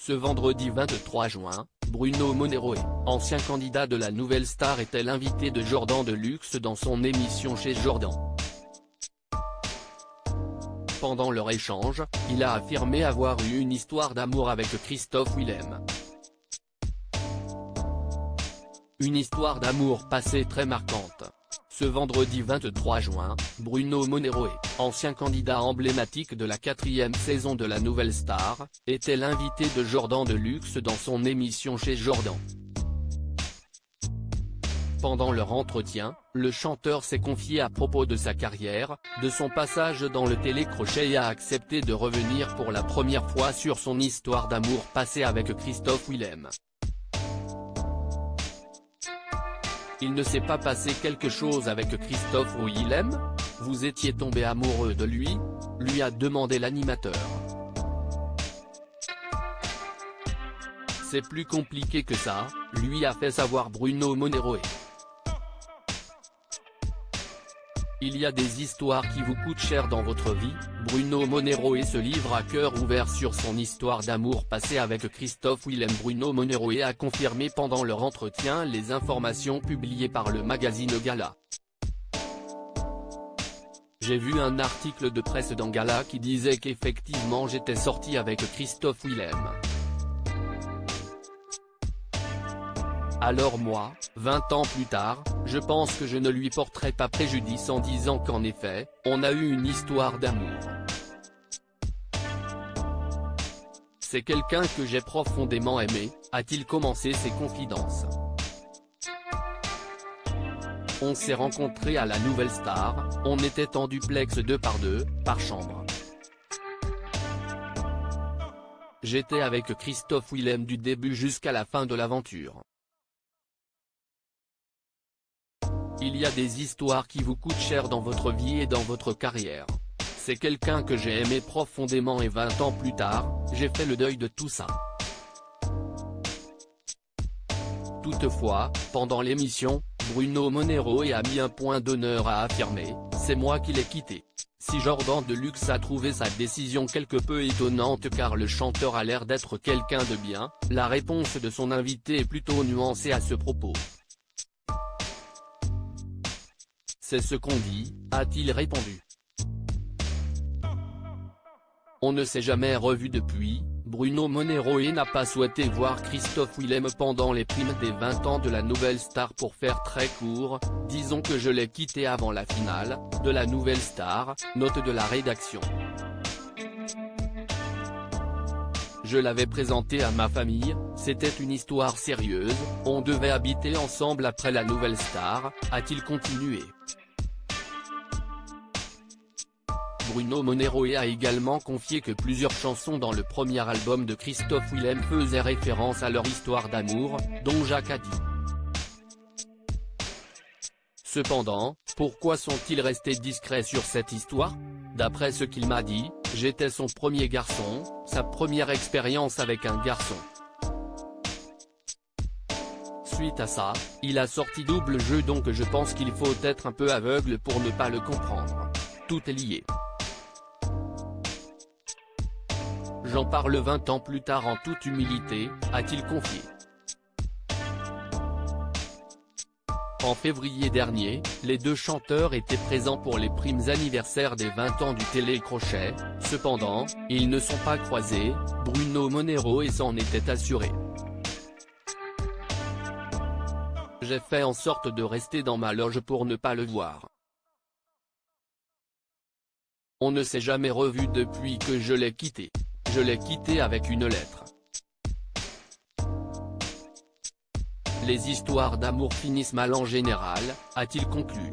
Ce vendredi 23 juin, Bruno Moneroe, ancien candidat de la Nouvelle Star, était l'invité de Jordan Deluxe dans son émission chez Jordan. Pendant leur échange, il a affirmé avoir eu une histoire d'amour avec Christophe Willem. Une histoire d'amour passée très marquante. Ce vendredi 23 juin, Bruno Moneroe, ancien candidat emblématique de la 4e saison de la Nouvelle Star, était l'invité de Jordan Deluxe dans son émission chez Jordan. Pendant leur entretien, le chanteur s'est confié à propos de sa carrière, de son passage dans le télécrochet et a accepté de revenir pour la première fois sur son histoire d'amour passée avec Christophe Willem. Il ne s'est pas passé quelque chose avec Christophe Willem? Vous étiez tombé amoureux de lui? Lui a demandé l'animateur. C'est plus compliqué que ça, lui a fait savoir Bruno Moneroe. Il y a des histoires qui vous coûtent cher dans votre vie. Bruno Moneroe se livre à cœur ouvert sur son histoire d'amour passée avec Christophe Willem. Bruno Moneroe a confirmé pendant leur entretien les informations publiées par le magazine Gala. J'ai vu un article de presse dans Gala qui disait qu'effectivement j'étais sorti avec Christophe Willem. Alors moi, 20 ans plus tard, je pense que je ne lui porterai pas préjudice en disant qu'en effet, on a eu une histoire d'amour. C'est quelqu'un que j'ai profondément aimé, a-t-il commencé ses confidences. On s'est rencontrés à la Nouvelle Star, on était en duplex 2x2, par chambre. J'étais avec Christophe Willem du début jusqu'à la fin de l'aventure. Il y a des histoires qui vous coûtent cher dans votre vie et dans votre carrière. C'est quelqu'un que j'ai aimé profondément et 20 ans plus tard, j'ai fait le deuil de tout ça. Toutefois, pendant l'émission, Bruno Moneroe a mis un point d'honneur à affirmer, c'est moi qui l'ai quitté. Si Jordan Deluxe a trouvé sa décision quelque peu étonnante car le chanteur a l'air d'être quelqu'un de bien, la réponse de son invité est plutôt nuancée à ce propos. C'est ce qu'on dit, a-t-il répondu. On ne s'est jamais revu depuis. Bruno Moneroe n'a pas souhaité voir Christophe Willem pendant les primes des 20 ans de la Nouvelle Star. Pour faire très court, disons que je l'ai quitté avant la finale, de la Nouvelle Star, note de la rédaction. Je l'avais présenté à ma famille, c'était une histoire sérieuse, on devait habiter ensemble après la Nouvelle Star, a-t-il continué. Bruno Moneroe a également confié que plusieurs chansons dans le premier album de Christophe Willem faisaient référence à leur histoire d'amour, dont Jacques a dit. Cependant, pourquoi sont-ils restés discrets sur cette histoire? D'après ce qu'il m'a dit, j'étais son premier garçon, sa première expérience avec un garçon. Suite à ça, il a sorti Double Jeu, donc je pense qu'il faut être un peu aveugle pour ne pas le comprendre. Tout est lié. J'en parle 20 ans plus tard en toute humilité, a-t-il confié. En février dernier, les deux chanteurs étaient présents pour les primes anniversaires des 20 ans du télécrochet, cependant, ils ne sont pas croisés, Bruno Moneroe s'en était assuré. J'ai fait en sorte de rester dans ma loge pour ne pas le voir. On ne s'est jamais revu depuis que je l'ai quitté. Je l'ai quitté avec une lettre. Les histoires d'amour finissent mal en général, a-t-il conclu.